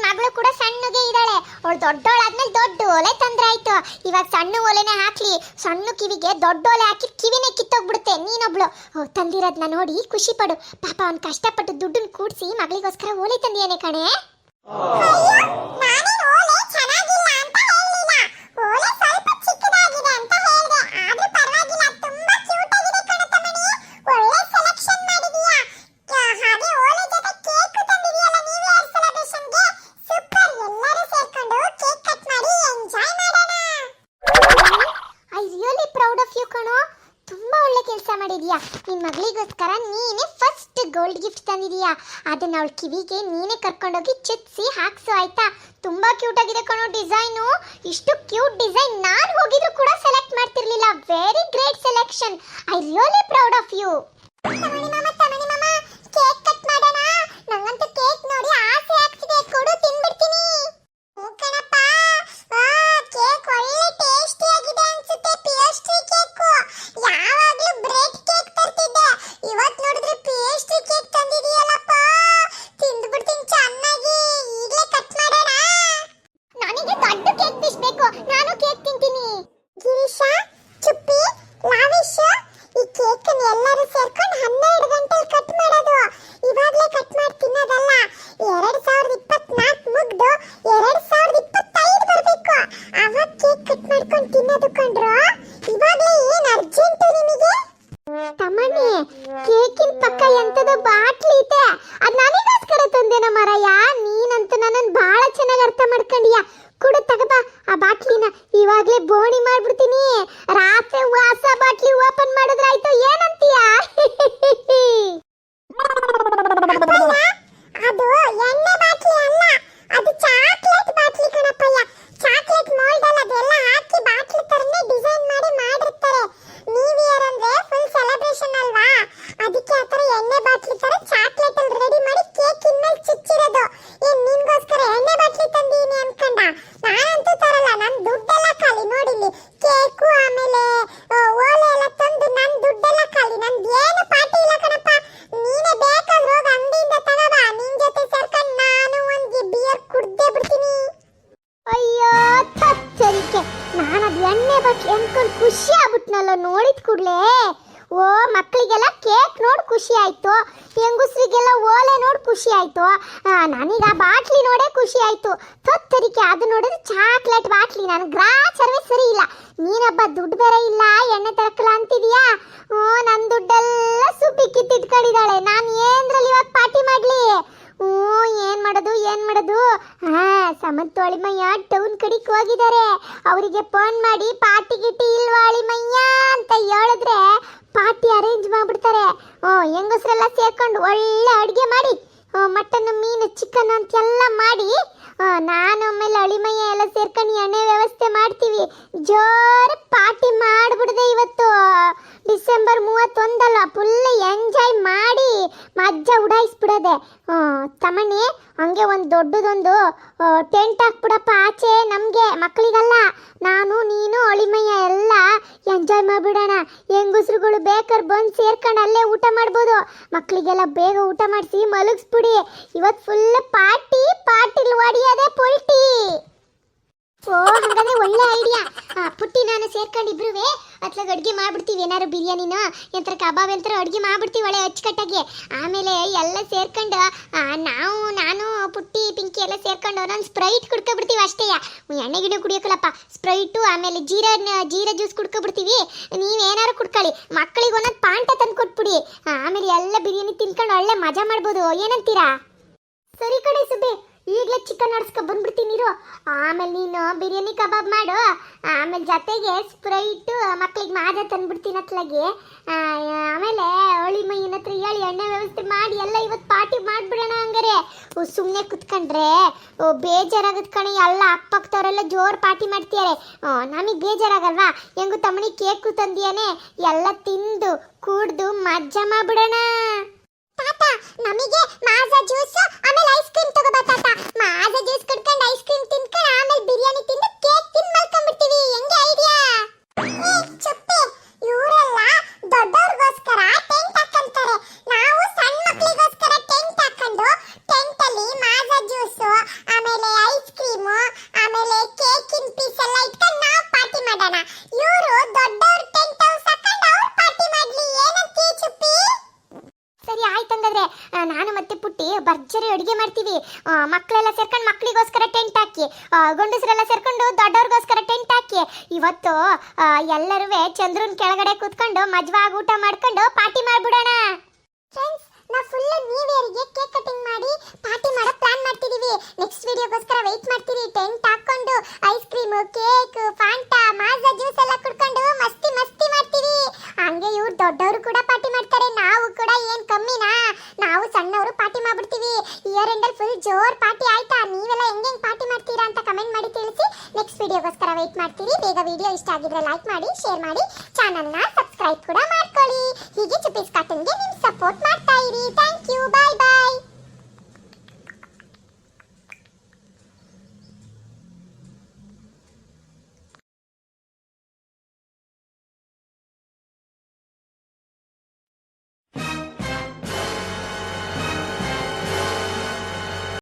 ಮಗಳು ಕೂಡ ಸಣ್ಣಗೆ ಇದ್ದಾಳೆ. ಅವಳು ದೊಡ್ಡವಳಾದ್ಮೇಲೆ ದೊಡ್ಡ ಓಲೆ ತಂದ್ರೆ ಆಯ್ತು. ಇವಾಗ ಸಣ್ಣ ಓಲೆನೆ ಹಾಕ್ಲಿ, ಸಣ್ಣ ಕಿವಿಗೆ ದೊಡ್ಡ ಓಲೆ ಹಾಕಿ ಕಿವಿನೇ ಕಿತ್ತೋಗ್ಬಿಡುತ್ತೆ. ನೀನೊಬ್ಳು ತಂದಿರೋದನ್ನ ನೋಡಿ ಖುಷಿ ಪಡು. ಪಾಪ ಅವ್ನು ಕಷ್ಟಪಟ್ಟು ದುಡ್ಡನ್ನ ಕೂಡಿಸಿ ಮಗಳಿಗೋಸ್ಕರ ಓಲೆ ತಂದಿಯಾನೆ ಕಣೆ. ನಿನ್ ಮಗಳಿಗೋಸ್ಕರ ನೀನೇ ಫಸ್ಟ್ ಗೋಲ್ಡ್ ಗಿಫ್ಟ್ ತಂದಿದೀಯಾ. ಅದನ್ನ ಅವಳ ಕಿವಿಗೆ ನೀನೇ ಕರ್ಕೊಂಡೋಗಿ ಚುಚ್ಚಿಸಿ ಹಾಕ್ಸು ಆಯ್ತಾ. ತುಂಬಾ ಕ್ಯೂಟ್ ಆಗಿದೆ ಕಣೋ ಡಿಸೈನು. ಇಷ್ಟು ಕ್ಯೂಟ್ ಡಿಸೈನ್ ನಾನು ಹೋಗಿದ್ರು ಕೂಡ ಸೆಲೆಕ್ಟ್ ಮಾಡ್ತಿರ್ಲಿಲ್ಲ. Very great selection. I really proud of you. Cake cut ಮಾಡೋಣ. ನಂಗಂತೂ ಕೇಕ್ ನೋಡಿ ಆಸೆ ಆಗ್ತಿದೆ. ಕೊಡು, ತಿನ್ಬಿಡ್ತೀನಿ. ಕಣಪ್ಪ, ಕೇಕ್ ಒಳ್ಳೆ ಟೇಸ್ಟಿ ಆಗಿದೆ ಅನ್ಸುತ್ತೆ. Pastry cake. ಯಾವಾಗ್ಲೂ ಬ್ರೆಡ್ ಕೇಕ್ ತರ್ತಿದ್ದೆ, ಇವತ್ತು ನೋಡಿದ್ರೆ ಪೇಸ್ಟ್ರಿ ಕೇಕ್ ತಂದಿದೀಯಲ್ಲಪ್ಪ. ತಿಂದ್ಬಿಡ್ತೀನಿ ಚೆನ್ನಾಗಿ. ಈಗಲೇ ಕಟ್ ಮಾಡೋಣ. ನನಗೆ ದೊಡ್ಡ ಕೇಕ್ ಪೀಸ್ ಬೇಕು. ನಾನು ಕೇಕ್ ತಿಂತೀನಿ. ಗಿರೀಶ, ಚುಪ್ಪಿ, ಲಾವಿಶ್, ಈ ಕೇಕ್ ಅನ್ನು ಎಲ್ಲರೂ ಸೇರ್ಕೊಂಡು 12 ಗಂಟೆಲಿ ಕಟ್ ಮಾಡೋದು. ಇವಾಗಲೇ ಕಟ್ ಮಾಡಿ ತಿನ್ನೋದಲ್ಲ. 2024 ಮುಗ್ದು 2025 ಬರಬೇಕು. ಅವಾಗ ಕೇಕ್ ಕಟ್ ಮಾಡ್ಕೊಂಡು ತಿನ್ನೋದು ಕಂಡ್ರು. ಇವಾಗಲೇ ಏನ್ ಅರ್ಜೆಂಟ್ ನಿಮಗೆ? ತಮ್ಮಣ್ಣಿ, ಕೇಕಿನ ಪಕ್ಕ ಎಂತದೋ ಬಾಟ್ಲಿ ಇದೆ. ಅದ್ ನನಗೋಸ್ಕರ ತಂದೇನ ಮರಯ್ಯ. ನೀನಂತೂ ನನ್ನನ್ನು ಬಹಳ ಚೆನ್ನಾಗಿ ಅರ್ಥ ಮಾಡ್ಕೊಂಡಿಯಾ. ಕೊಡು, ತಗಬಾ ಆ ಬಾಟ್ಲಿನ. ಇವಾಗ್ಲೇ ಬೋಣಿ ಮಾಡ್ಬಿಡ್ತೀನಿ. ರಾತ್ರಿ ಹೊಸ ಬಾಟ್ಲಿ ಓಪನ್ ಮಾಡಿದ್ರಾಯ್ತು. ಏನಂತೀಯಾ? ಅದು ಎಣ್ಣೆ ಬಾಟ್ಲಿ ಅಲ್ಲ, ಅದು ಚಾಕ್ಲೇಟ್ ಬಾಟ್ಲಿ ಕಣಪ್ಪಯ್ಯ. ಚಾಕ್ಲೇಟ್ ಮೋಲ್ಡ್ ಅಲ್ಲ, ಅದೆಲ್ಲ ಹಾಕಿ ಬಾಟ್ಲಿ ತರನೇ ಡಿಸೈನ್ ಮಾಡಿ ಮಾಡಿರ್ತಾರೆ. ನ್ಯೂ ಇಯರ್ ಅಂದ್ರೆ ಫುಲ್ ಸೆಲೆಬ್ರೇಷನ್ ಅಲ್ವಾ, ಅದಕ್ಕೆ ಆ ತರ ಎಣ್ಣೆ ಬಾಟ್ಲಿ ತರ ಚಾಕ್ಲೇಟ್ ಅಲ್ಲಿ ರೆಡಿ ಮಾಡಿ ಕೇಕ್ ಇನ್ಮೇಲೆ ಚುಚ್ಚಿರೋದು. ಏನ್ ನಿನ್ಗೋಸ್ಕರ ಎಣ್ಣೆ ಬಾಟ್ಲಿ ತಂದೀನಿ ಅನ್ಕೊಂಡ? ನಾನಂತೂ ತರಲ್ಲ. ನನ್ ದುಡ್ಡೆಲ್ಲ ಖಾಲಿ. ನೋಡಿಲ್ಲಿ ಕೇಕು ಆಮೇಲೆ ಓಲೆ ಎಲ್ಲ ತಂದು ನನ್ ದುಡ್ಡೆಲ್ಲ ಖಾಲಿ. ನಂದು ಏನು ಪಾರ್ಟಿ ಇಲ್ಲ ಕಣಪ್ಪ. ನೀನೇ ಬೇಕಾದ್ರೆ ಹೋಗಿ ಅಂಗಡಿಯಿಂದ ತಗೋಬಾ. ನಿನ್ ಜೊತೆ ಸೇರ್ಕೊಂಡು ನಾನು ಒಂದು ಬಿಯರ್ ಕುಡ್ದೇ ಬಿಡ್ತೀನಿ. ಅಯ್ಯೋ ತಚ್ಚರಿಕೆ, ನಾನದು ಎಣ್ಣೆ ಬಾಟ್ಲಿ ಅನ್ಕೊಂಡು ಖುಷಿ ಆಗ್ಬಿಟ್ನಲ್ಲ ನೋಡಿದ ಕೂಡ್ಲೆ. ಓ, ಮಕ್ಕಳಿಗೆಲ್ಲ ಕೇಕ್ ನೋಡಿ ಖುಷಿ ಆಯ್ತು, ಹೆಂಗಸ್ರಿಗೆಲ್ಲ ಓಲೆ ನೋಡಿ ಖುಷಿ ಆಯ್ತು. ನನಗೆ ಆ ಬಾಟ್ಲಿ ನೋಡೇ ಖುಷಿ ಆಯ್ತು. ತತ್ತರಿಕೆ, ಅದು ನೋಡಿದ್ರೆ ಚಾಕ್ಲೇಟ್ ಬಾಟ್ಲಿ. ನನಗೆ ಗ್ರಾಚಾರವೇ ಸರಿ ಇಲ್ಲ. ನೀನಬ್ಬ ದುಡ್ಡು ಬೇರೆ ಇಲ್ಲ, ಎಣ್ಣೆ ತರಕಲ್ಲ ಅಂತಿದೀಯಾ. ನನ್ನ ದುಡ್ಡೆಲ್ಲ ಸುಬ್ಬಿ ಕಿತ್ತಿಟ್ಕೊಂಡಿದ್ದಾಳೆ. ನಾನು ಏನ್ರಲ್ಲಿ ಇವಾಗ ಪಾರ್ಟಿ ಮಾಡ್ಲಿ? ಏನ್ ಮಾಡೋದು? ಸಮಂತ ಅಳಿಮಯ್ಯ ಟೌನ್ ಕಡೆಗೆ ಹೋಗಿದ್ದಾರೆ. ಅವರಿಗೆ ಫೋನ್ ಮಾಡಿ ಪಾರ್ಟಿ ಗಿಟ್ಟಿ ಇಲ್ವಾ ಅಳಿಮಯ್ಯ ಅಂತ ಹೇಳಿದ್ರೆ ಪಾರ್ಟಿ ಅರೇಂಜ್ ಮಾಡ್ಬಿಡ್ತಾರೆ. ಹೆಂಗಸ್ರೆಲ್ಲ ಸೇರ್ಕೊಂಡು ಒಳ್ಳೆ ಅಡುಗೆ ಮಾಡಿ ಮಟನ್, ಮೀನು, ಚಿಕನ್ ಅಂತೆಲ್ಲ ಮಾಡಿ ನಾನು ಆಮೇಲೆ ಅಳಿಮಯ್ಯ ಎಲ್ಲ ಸೇರ್ಕೊಂಡು ಎಣ್ಣೆ ವ್ಯವಸ್ಥೆ ಮಾಡ್ತೀವಿ. ಜೋರ ಪಾರ್ಟಿ ಮಾಡಿಬಿಡ್ದೆ ಇವತ್ತು. ಡಿಸೆಂಬರ್ 31 ಅಲ್ಲ, ಫುಲ್ ಎಂಜಾಯ್ ಮಾಡಿ ಮಜ್ಜಾ ಉಡಾಯಿಸ್ಬಿಡೋದೆ. ತಮ್ಮಣ್ಣಿ, ಹಂಗೆ ಒಂದು ದೊಡ್ಡದೊಂದು ಟೆಂಟ್ ಹಾಕ್ಬಿಡಪ್ಪ ಆಚೆ. ನಮಗೆ ಮಕ್ಕಳಿಗಲ್ಲ, ನಾನು ನೀನು ಅಳಿಮಯ್ಯ ಎಲ್ಲ ಎಂಜಾಯ್ ಮಾಡಿಬಿಡೋಣ. ಹೆಂಗಸ್ರುಗಳು ಬೇಕಾದ್ರೆ ಬಂದು ಸೇರ್ಕೊಂಡು ಅಲ್ಲೇ ಊಟ ಮಾಡ್ಬೋದು. ಮಕ್ಕಳಿಗೆಲ್ಲ ಬೇಗ ಊಟ ಮಾಡಿಸಿ ಮಲಗಿಸ್ಬಿಡಿ. ಇವತ್ತು ಫುಲ್ ಪಾರ್ಟಿಲಿ ಹೊಡಿಯೋದೆ ಪೊಲ್ಟಿ. ಹಾಗಾದ್ರೆ ಒಳ್ಳೆ ಐಡಿಯಾ. ಪುಟ್ಟಿ ನಾನು ಸೇರ್ಕೊಂಡು ಇಬ್ರುವೆ ಅತ್ಲಾಗ ಅಡುಗೆ ಮಾಡ್ಬಿಡ್ತೀವಿ. ಏನಾರು ಬಿರಿಯಾನಿನ ಎಂತರ ಕಬಾಬ್ ಎಂತರ ಅಡುಗೆ ಮಾಡ್ಬಿಡ್ತೀವಿ ಒಳ್ಳೆ ಅಚ್ಚುಕಟ್ಟಾಗಿ. ಆಮೇಲೆ ಎಲ್ಲ ಸೇರ್ಕೊಂಡು ನಾನು ಪುಟ್ಟಿ ಪಿಂಕಿ ಎಲ್ಲ ಸೇರ್ಕೊಂಡು ನಾನು ಸ್ಪ್ರೈಟ್ ಕುಡ್ಕೊಬಿಡ್ತೀವಿ ಅಷ್ಟೇ. ಎಣ್ಣೆ ಗಿಡ ಕುಡಿಯೋಕಲ್ಲಪ್ಪ, ಸ್ಪ್ರೈಟು ಆಮೇಲೆ ಜೀರಾ ಜ್ಯೂಸ್ ಕುಡ್ಕೊಬಿಡ್ತೀವಿ. ನೀವೇನಾರು ಕುಡ್ಕೊಳ್ಳಿ. ಮಕ್ಕಳಿಗೆ ಒಂದೊಂದು ಪಾಂಟ ತಂದು ಕೊಟ್ಬಿಡಿ. ಆಮೇಲೆ ಎಲ್ಲ ಬಿರಿಯಾನಿ ತಿನ್ಕೊಂಡು ಒಳ್ಳೆ ಮಜಾ ಮಾಡ್ಬೋದು. ಏನಂತೀರಾ? ಸರಿ ಕಡೆ ಸುಬ್ಬಿ, ಈಗಲೇ ಚಿಕನ್ ಆಡಿಸ್ಕೊ ಬಂದ್ಬಿಡ್ತೀನಿ ಇರು. ಆಮೇಲೆ ನೀನು ಬಿರಿಯಾನಿ ಕಬಾಬ್ ಮಾಡು. ಆಮೇಲೆ ಜೊತೆಗೆ ಸ್ಪ್ರೈಟು ಮಕ್ಳಿಗೆ ಮಾಜಾ ತಂದ್ಬಿಡ್ತೀನಿ ಅತ್ಲಾಗಿ. ಆಮೇಲೆ ಅಳಿಮಯ್ಯನ ಹತ್ರ ಹೇಳಿ ಎಣ್ಣೆ ವ್ಯವಸ್ಥೆ ಮಾಡಿ ಎಲ್ಲ ಇವತ್ತು ಪಾರ್ಟಿ ಮಾಡಿಬಿಡೋಣ. ಹಂಗಾರೆ ಸುಮ್ಮನೆ ಕುತ್ಕೊಂಡ್ರೆ ಬೇಜಾರಾಗದ್ ಕಣೆ. ಎಲ್ಲ ಅಕ್ಕಪಕ್ಕದವರೆಲ್ಲ ಜೋರು ಪಾರ್ಟಿ ಮಾಡ್ತಿದ್ದಾರೆ. ನಮಗೆ ಬೇಜಾರಾಗಲ್ವಾ? ಹೆಂಗು ತಮ್ಮನಿ ಕೇಕು ತಂದಿಯಾನೆ, ಎಲ್ಲ ತಿಂದು ಕುಡ್ದು ಮಜ್ಜಾ ಮಾಡ್ಬಿಡೋಣ. ತಾತ, ನಮಗೆ ಮಾಜಾ ಜ್ಯೂಸ್ ಆಮೇಲೆ ಐಸ್ ಕ್ರೀಮ್ ತಗೋಬಾ ತಾತ. ಮಾಜಾ ಜ್ಯೂಸ್ ಕುಡ್ಕೊಂಡು ಐಸ್ ಕ್ರೀಮ್ ತಿನ್ಕೊಂಡು ಆಮೇಲೆ ಬಿರಿಯಾನಿ ತಿಂದು ಕೇಕ್ ತಿಂದು ಮಲ್ಕೊಂಡ್ಬಿಡ್ತೀವಿ. ಹೆಂಗೆ ಐಡಿಯಾ? ಚುಪ್ಪಿ, ಇವರೆಲ್ಲ ದೊಡ್ಡವ್ರಿಗೋಸ್ಕರ ಟೆಂಟ್ ಹಾಕೊಂತಾರೆ. ನಾವು ಸಣ್ಣ ಮಕ್ಕಳಿಗೋಸ್ಕರ ಟೆಂಟ್ ಹಾಕೊಂಡು ಟೆಂಟ್ ಅಲ್ಲಿ ಮಾಜಾ ಜ್ಯೂಸ್ ಆಮೇಲೆ ಮದುವೆ. ನಾನು ಮತ್ತೆ ಪುಟ್ಟಿ ಭರ್ಜರಿ ಅಡುಗೆ ಮಾಡ್ತೀವಿ. ಮಕ್ಕಳೆಲ್ಲ ಸೇರ್ಕೊಂಡು ಮಕ್ಕಳಿಗೋಸ್ಕರ ಟೆಂಟ್ ಹಾಕಿ, ಗಂಡಸರೆಲ್ಲ ಸೇರ್ಕೊಂಡು ದೊಡ್ಡವ್ರಿಗೋಸ್ಕರ ಟೆಂಟ್ ಹಾಕಿ ಇವತ್ತು ಎಲ್ಲರೂ ಚಂದ್ರನ್ ಕೆಳಗಡೆ ಕೂತ್ಕೊಂಡು ಮಜವಾಗಿ ಊಟ ಮಾಡ್ಕೊಂಡು ಪಾರ್ಟಿ ಮಾಡ್ಬಿಡೋಣ. ಫ್ರೆಂಡ್ಸ್, ನಾವು ಫುಲ್ ನ್ಯೂ ಇಯರ್ಗೆ ಕೇಕ್ ಕಟಿಂಗ್ ಮಾಡಿ ಪಾರ್ಟಿ ಮಾಡೋ ಪ್ಲಾನ್ ಮಾಡ್ತಿದೀವಿ. ನೆಕ್ಸ್ಟ್ ವಿಡಿಯೋಗೋಸ್ಕರ ವೆಯ್ಟ್ ಮಾಡ್ತೀರಿ. ಟೆಂಟ್ ಹಾಕೊಂಡು ಐಸ್ ಕ್ರೀಮ್, ಕೇಕ್, ಫಾಂಟಾ, ಮಾಜಾ ಜ್ಯೂಸ್ ಎಲ್ಲ ಕುಡ್ಕೊಂಡು ಮಸ್ತಿ ಮಸ್ತಿ ಮಾಡ್ತೀವಿ. ಹಂಗೆ ಇವ್ರು ದೊಡ್ಡವರು ಕೂಡ ಪಾರ್ಟಿ ಮಾಡ್ತಾರೆ. ನಾವು ಕೂಡ ಏನ್ ಕಮ್ಮಿನಾ? ನಾವು ಸಣ್ಣವರು ಪಾರ್ಟಿ ಮಾಡ್ಬಿಡ್ತೀವಿ. ಇಯರ್ ಎಂಡಲ್ಲಿ ಫುಲ್ ಜೋರ್ ಪಾರ್ಟಿ ಆಯ್ತಾ? ನೀವೆಲ್ಲ ಹೆಂಗ್ ಪಾರ್ಟಿ ಮಾಡ್ತೀರಾ ಅಂತ ಕಮೆಂಟ್ ಮಾಡಿ ತಿಳಿಸಿ. ನೆಕ್ಸ್ಟ್ ವಿಡಿಯೋಗೋಸ್ಕರ ವೆಯ್ಟ್ ಮಾಡ್ತೀರಿ. ಬೇಗ ವಿಡಿಯೋ ಇಷ್ಟ ಆಗಿದ್ರೆ ಲೈಕ್ ಮಾಡಿ, ಶೇರ್ ಮಾಡಿ, ಚಾನಲ್ನ ಸಬ್ಸ್ಕ್ರೈಬ್ ಕೂಡ ಮಾಡ್ಕೊಳ್ಳಿ. ಹೀಗೆ ಚುಪ್ಪೀಸ್ ಕಾರ್ಟೂನ್ಗೆ ನಿಮ್ ಸಪೋರ್ಟ್ ಮಾಡ್ತಾ ಇರಿ.